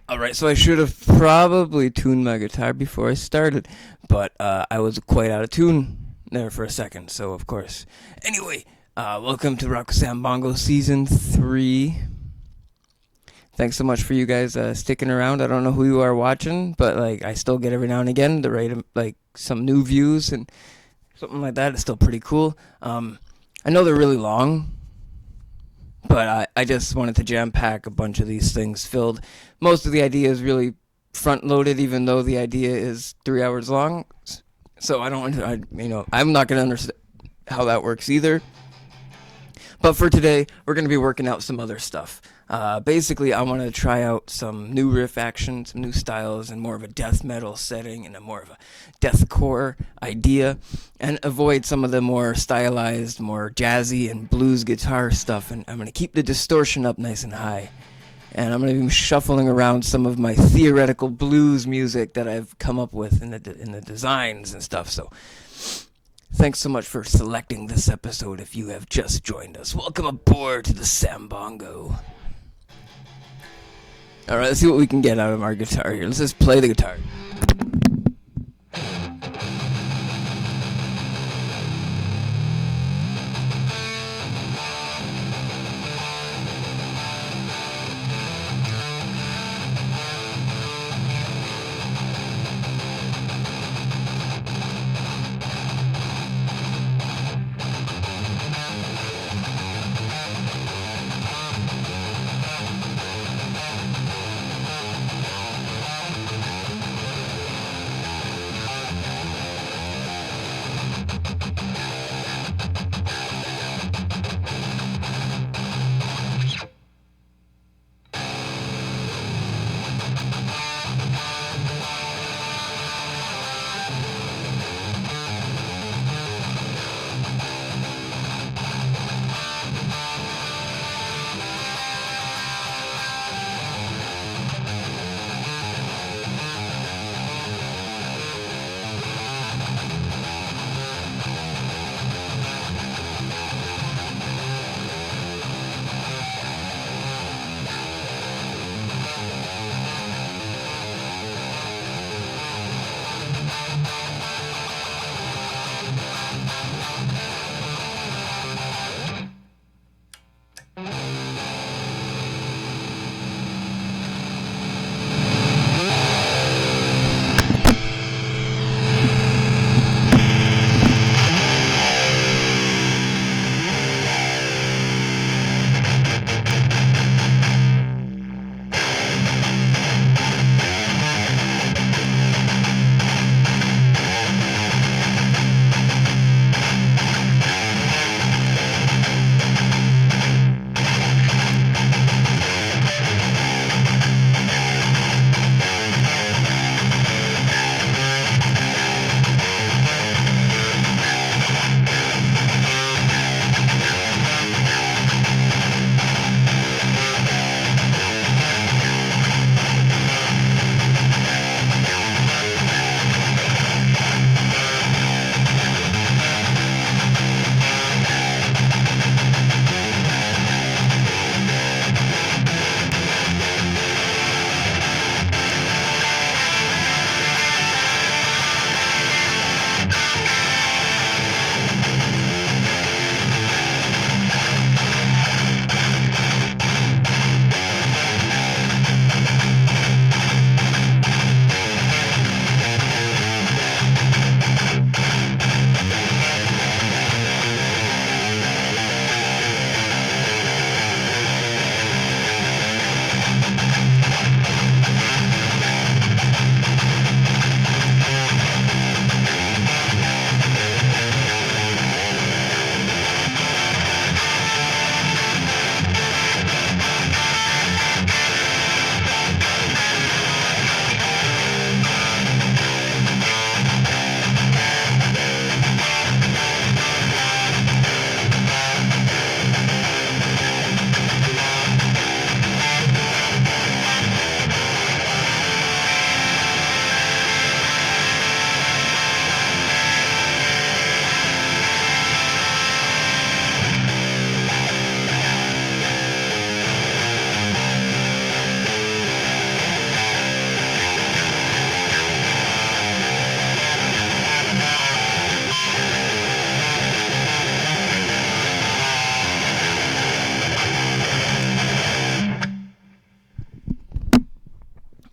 Alright, so I should have probably tuned my guitar before I started, but I was quite out of tune there for a second, so of course. Anyway, welcome to Rock Sambongo Season 3. Thanks so much for you guys sticking around. I don't know who you are watching, but like I still get every now and again the rate of like some new views and something like that. It's still pretty cool. I know they're really long, but I just wanted to jam pack a bunch of these things filled. Most of the idea is really front loaded, even though the idea is 3 hours long. So I'm not going to understand how that works either. But for today, we're going to be working out some other stuff. Basically, I want to try out some new riff action, some new styles, and more of a death metal setting and a more of a deathcore idea, and avoid some of the more stylized, more jazzy and blues guitar stuff. And I'm going to keep the distortion up nice and high. And I'm going to be shuffling around some of my theoretical blues music that I've come up with in the designs and stuff. So thanks so much for selecting this episode if you have just joined us. Welcome aboard to the Sambongo. Alright, let's see what we can get out of our guitar here. Let's just play the guitar.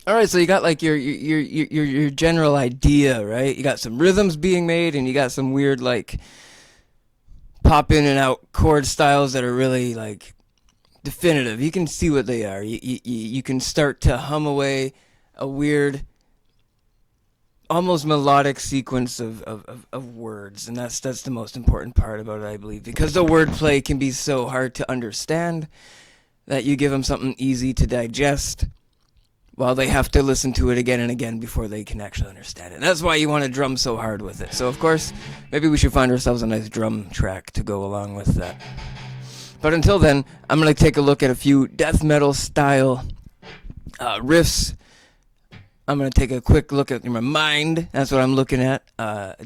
All right, so you got like your general idea, right? You got some rhythms being made, and you got some weird like pop in and out chord styles that are really like definitive. You can see what they are. You can start to hum away a weird, almost melodic sequence of words, and that's the most important part about it, I believe, because the wordplay can be so hard to understand that you give them something easy to digest while they have to listen to it again and again before they can actually understand it. And that's why you want to drum so hard with it. So, of course, maybe we should find ourselves a nice drum track to go along with that. But until then, I'm going to take a look at a few death metal style riffs. I'm going to take a quick look at my mind. That's what I'm looking at.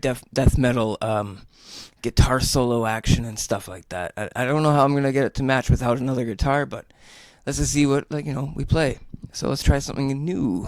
Death metal guitar solo action and stuff like that. I don't know how I'm going to get it to match without another guitar, but let's just see what we play. So let's try something new.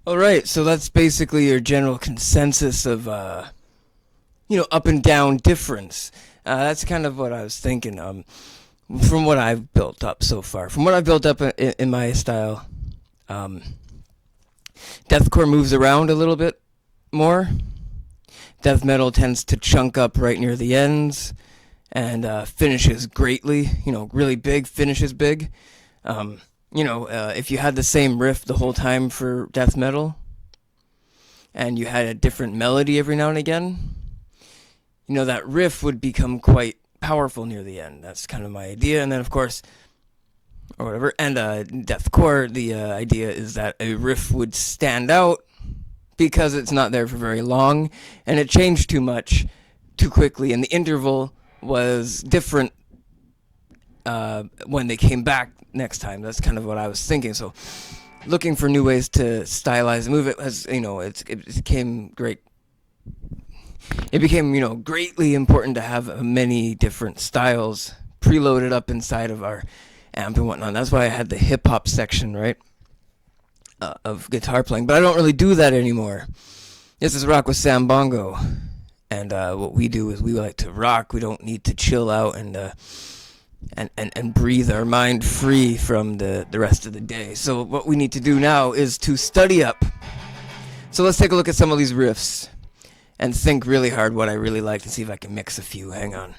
All right, so that's basically your general consensus of up and down difference. That's kind of what I was thinking. From what I've built up so far, from what I've built up in my style, um, deathcore moves around a little bit more. Death metal tends to chunk up right near the ends and finishes greatly. Really big, finishes big. If you had the same riff the whole time for death metal, and you had a different melody every now and again, that riff would become quite powerful near the end. That's kind of my idea. And then, of course, or whatever, and deathcore, the idea is that a riff would stand out because it's not there for very long, and it changed too much too quickly, and the interval was different when they came back next time. That's kind of what I was thinking. So looking for new ways to stylize and move it has, it became great. It became, greatly important to have many different styles preloaded up inside of our amp and whatnot. That's why I had the hip hop section, right, of guitar playing. But I don't really do that anymore. This is Rock with Sambongo, and what we do is we like to rock. We don't need to chill out and breathe our mind free from the rest of the day. So what we need to do now is to study up. So let's take a look at some of these riffs and think really hard what I really like and see if I can mix a few. Hang on.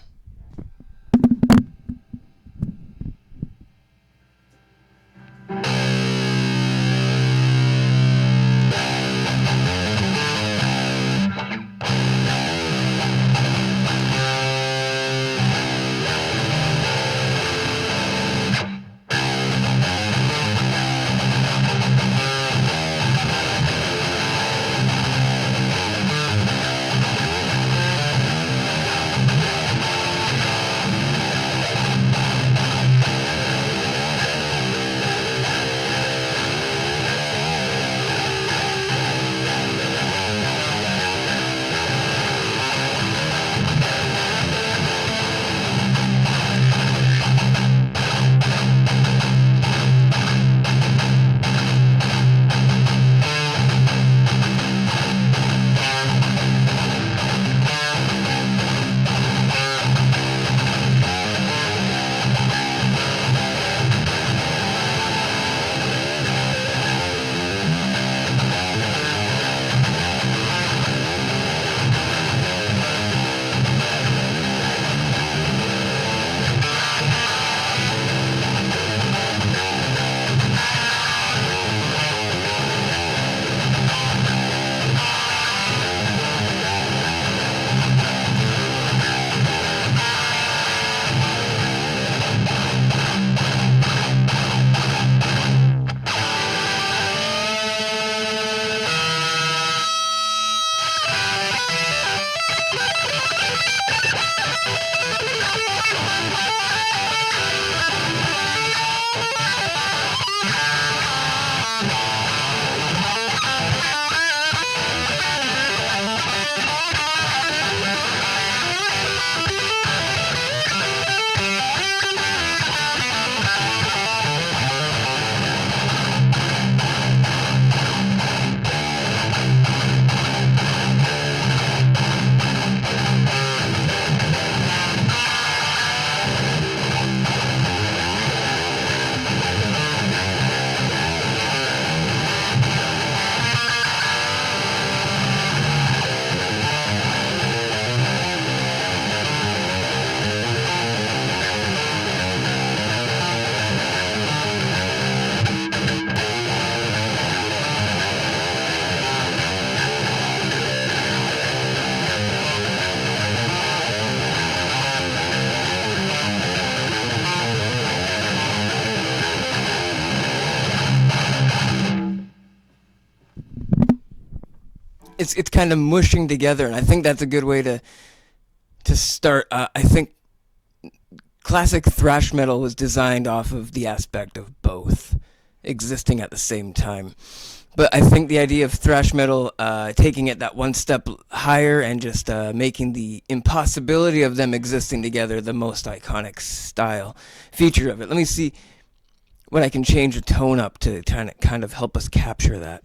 It's kind of mushing together, and I think that's a good way to start. I think classic thrash metal was designed off of the aspect of both existing at the same time. But I think the idea of thrash metal taking it that one step higher and just making the impossibility of them existing together the most iconic style feature of it. Let me see what I can change the tone up to kind of help us capture that.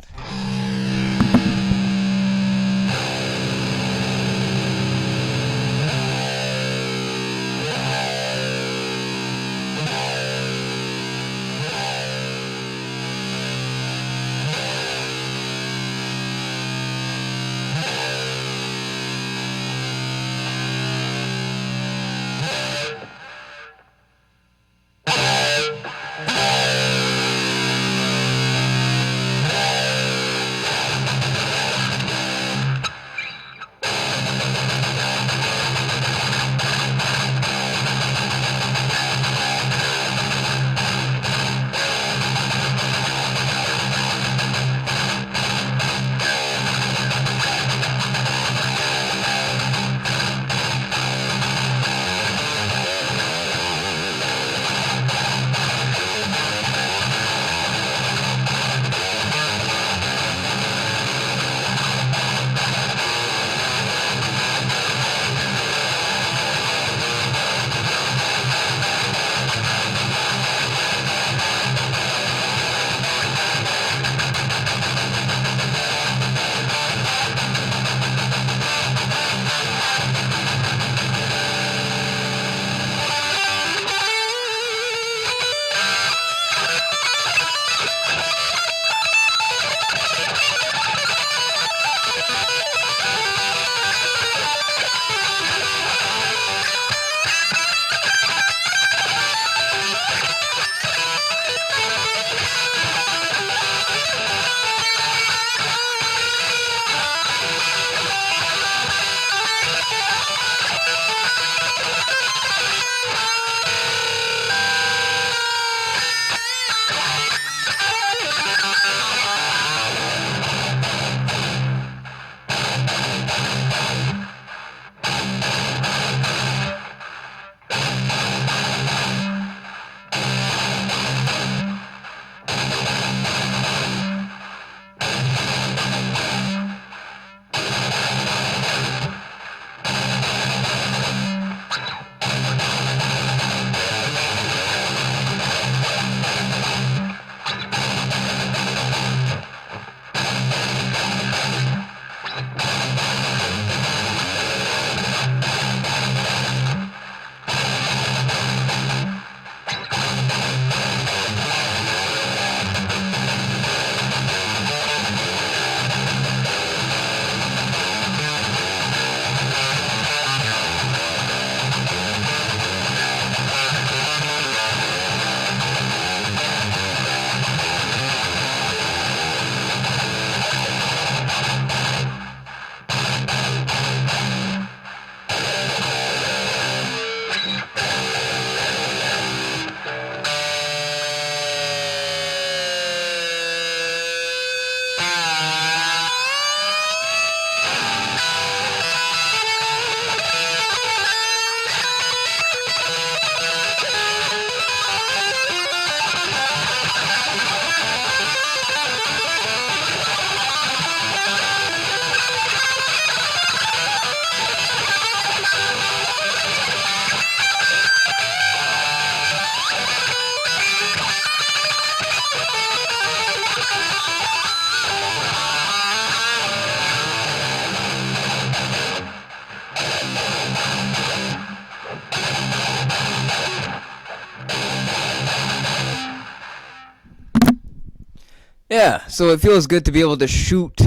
Yeah, so it feels good to be able to shoot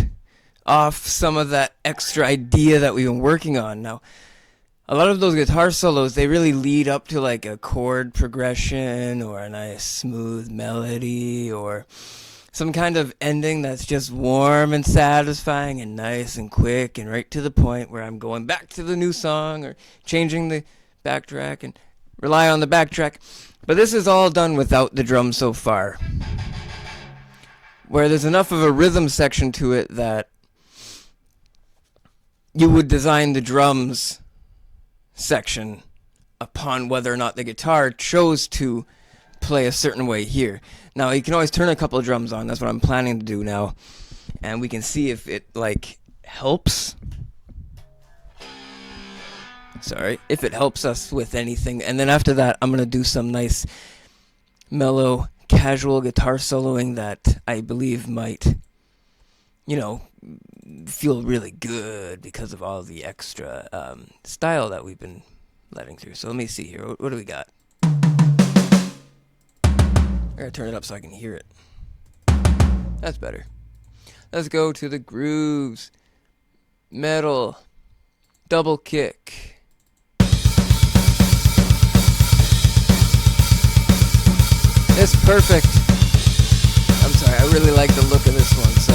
off some of that extra idea that we've been working on. Now, a lot of those guitar solos, they really lead up to like a chord progression or a nice smooth melody or some kind of ending that's just warm and satisfying and nice and quick and right to the point where I'm going back to the new song or changing the backtrack and rely on the backtrack. But this is all done without the drum so far, where there's enough of a rhythm section to it that you would design the drums section upon whether or not the guitar chose to play a certain way here. Now you can always turn a couple of drums on. That's what I'm planning to do now, and we can see if it like helps. Sorry, if it helps us with anything. And then after that, I'm gonna do some nice, mellow, casual guitar soloing that I believe might, you know, feel really good because of all the extra style that we've been letting through. So let me see here. What do we got? I gotta turn it up so I can hear it. That's better. Let's go to the grooves. Metal. Double kick. It's perfect. I'm sorry, I really like the look of this one, so.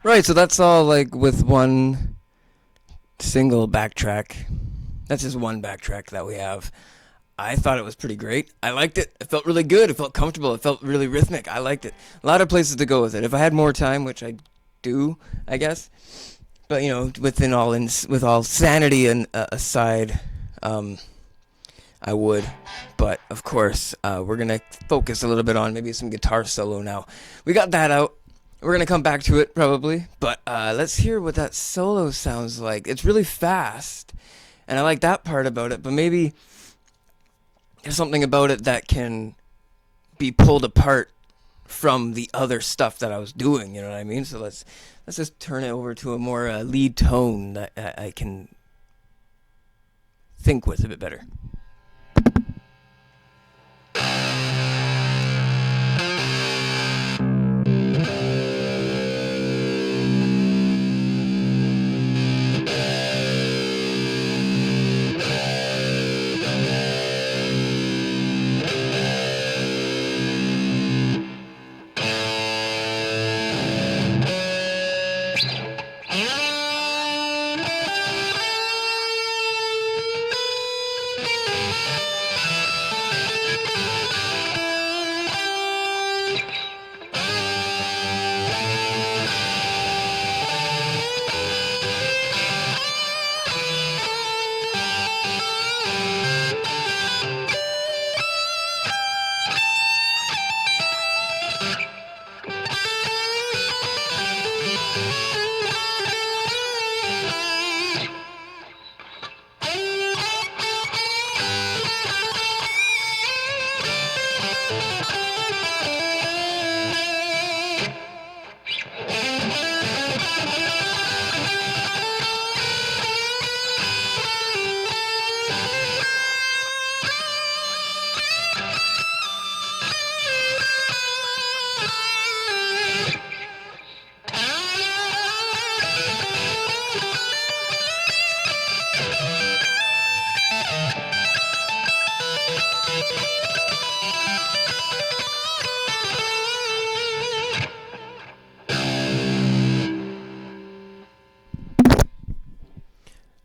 Right, so that's all like with one single backtrack. That's just one backtrack that we have. I thought it was pretty great. I liked it. It felt really good. It felt comfortable. It felt really rhythmic. I liked it. A lot of places to go with it. If I had more time, which I do, I guess. But with all sanity and aside, um, I would. But of course, we're gonna focus a little bit on maybe some guitar solo now. We got that out. We're gonna come back to it probably. But let's hear what that solo sounds like. It's really fast, and I like that part about it. But maybe there's something about it that can be pulled apart from the other stuff that I was doing. You know what I mean? So let's just turn it over to a more lead tone that I can think with a bit better.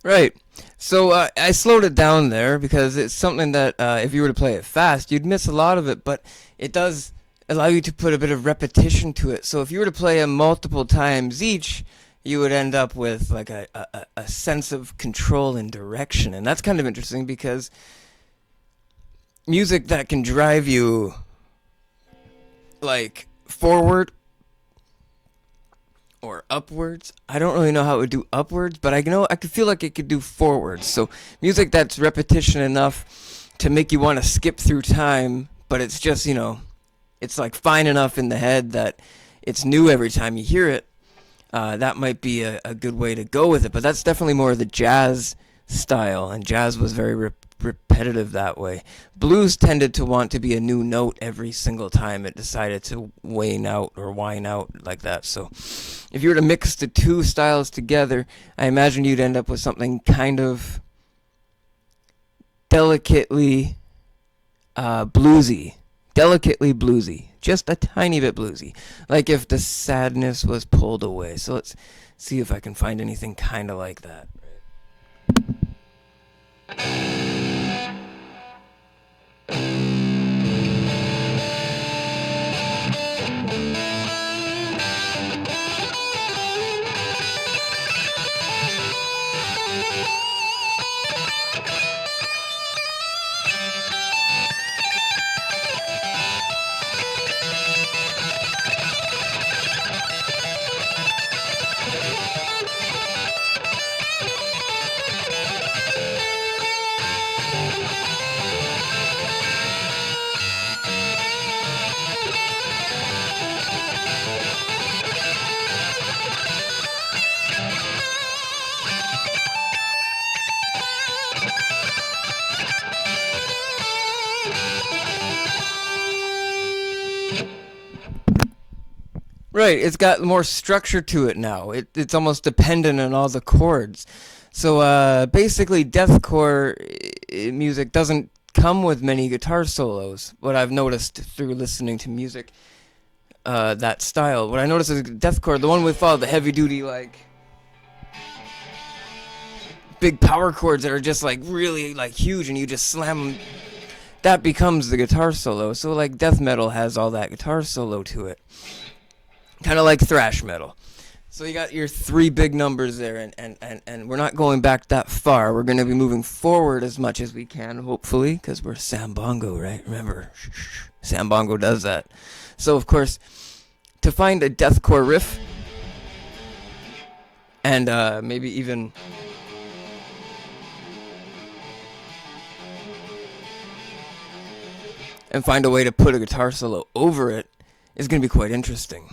Right. So I slowed it down there because it's something that if you were to play it fast, you'd miss a lot of it, but it does allow you to put a bit of repetition to it. So if you were to play it multiple times each, you would end up with like a sense of control and direction. And that's kind of interesting because music that can drive you like forward or upwards. I don't really know how it would do upwards, but I know I could feel like it could do forwards. So music that's repetition enough to make you want to skip through time, but it's just, it's like fine enough in the head that it's new every time you hear it. That might be a good way to go with it, but that's definitely more of the jazz style, and jazz was very repetitive that way. Blues tended to want to be a new note every single time it decided to wane out or whine out like that. So if you were to mix the two styles together, I imagine you'd end up with something kind of delicately bluesy. Delicately bluesy. Just a tiny bit bluesy. Like if the sadness was pulled away. So let's see if I can find anything kind of like that. Right, it's got more structure to it now. It's almost dependent on all the chords. So basically, deathcore music doesn't come with many guitar solos. What I've noticed through listening to music, that style. What I noticed is deathcore, the one with all the heavy duty like big power chords that are just like really like huge, and you just slam them. That becomes the guitar solo. So like death metal has all that guitar solo to it, kind of like thrash metal. So you got your three big numbers there, and we're not going back that far. We're going to be moving forward as much as we can, hopefully, because we're Sambongo, right? Remember, Sambongo does that. So, of course, to find a deathcore riff, and maybe even and find a way to put a guitar solo over it is going to be quite interesting.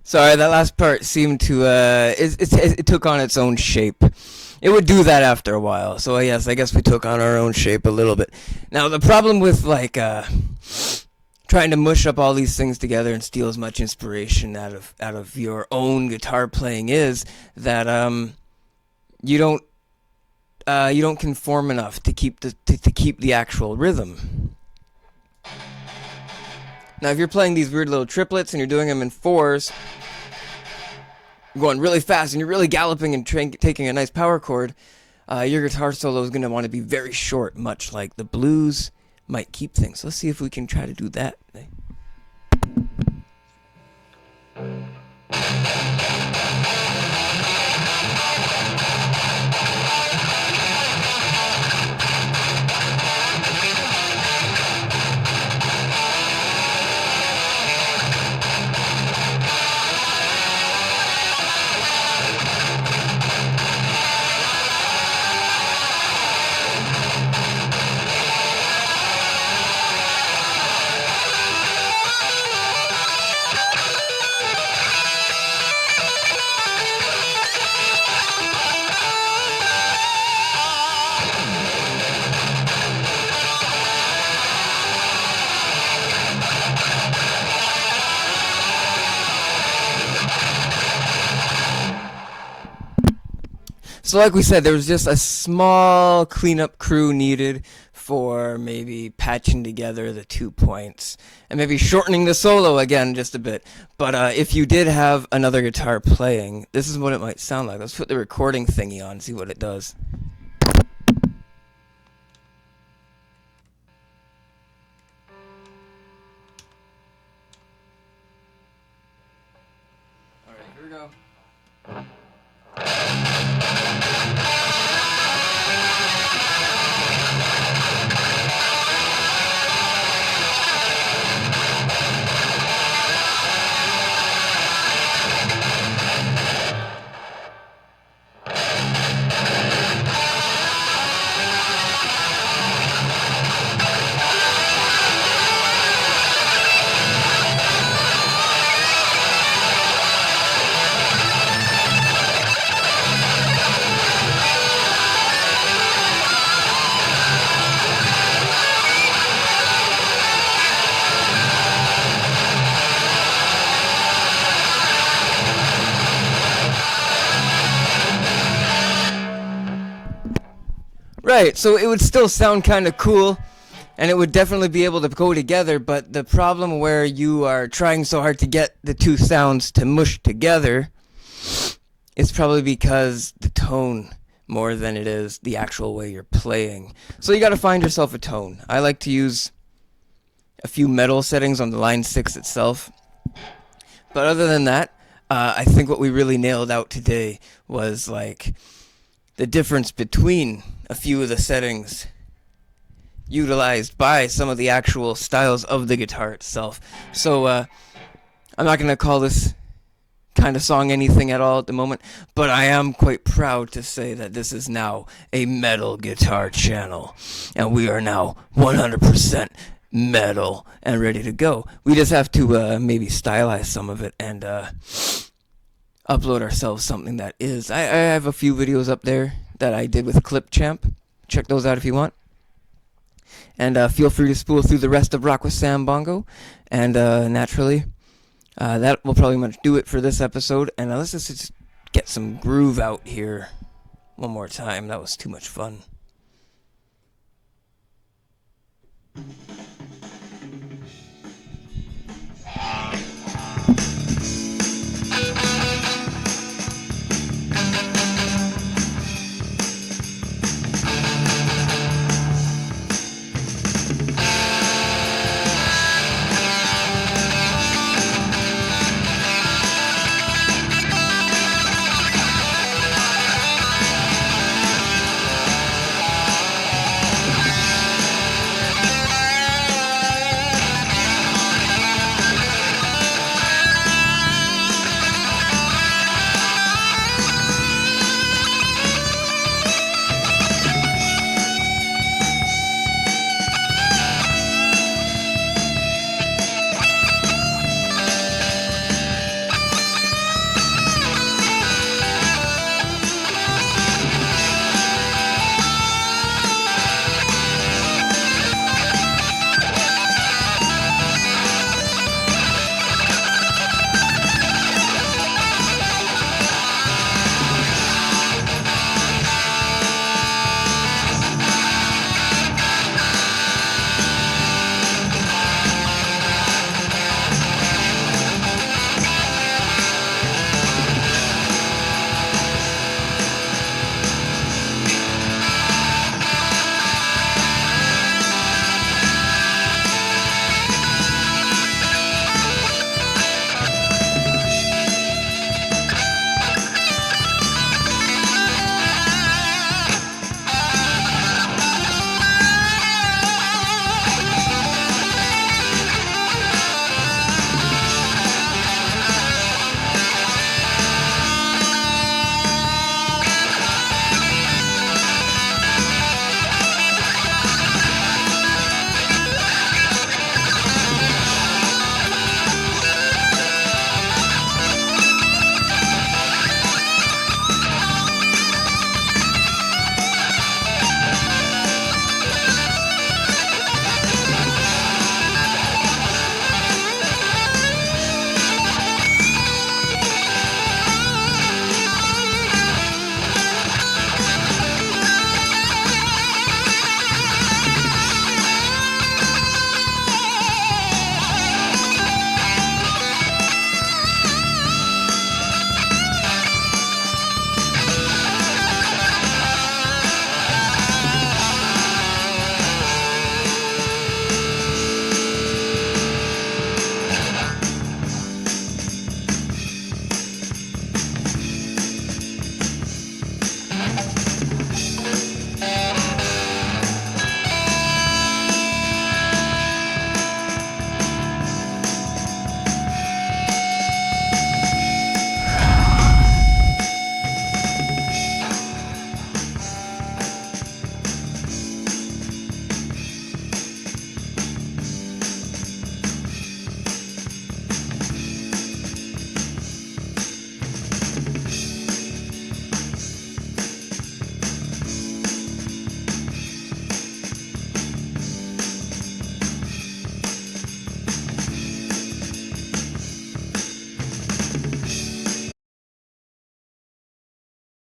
Sorry, that last part seemed to it took on its own shape. It would do that after a while. So yes, I guess we took on our own shape a little bit. Now the problem with like trying to mush up all these things together and steal as much inspiration out of your own guitar playing is that you don't conform enough to keep to keep the actual rhythm. Now, if you're playing these weird little triplets and you're doing them in fours, you're going really fast and you're really galloping and taking a nice power chord, your guitar solo is going to want to be very short, much like the blues might keep things. Let's see if we can try to do that. So like we said, there was just a small cleanup crew needed for maybe patching together the 2 points and maybe shortening the solo again just a bit. But if you did have another guitar playing, this is what it might sound like. Let's put the recording thingy on and see what it does. Here we go. Right, so it would still sound kind of cool, and it would definitely be able to go together, but the problem where you are trying so hard to get the two sounds to mush together is probably because the tone more than it is the actual way you're playing. So you gotta find yourself a tone. I like to use a few metal settings on the line 6 itself, but other than that, I think what we really nailed out today was like the difference between a few of the settings utilized by some of the actual styles of the guitar itself. So I'm not going to call this kind of song anything at all at the moment, but I am quite proud to say that this is now a metal guitar channel, and we are now 100% metal and ready to go. We just have to maybe stylize some of it and upload ourselves something that is. I have a few videos up there that I did with Clipchamp. Check those out if you want. And feel free to spool through the rest of Rock with Sambongo. And naturally, that will probably much do it for this episode. And let's just get some groove out here one more time. That was too much fun.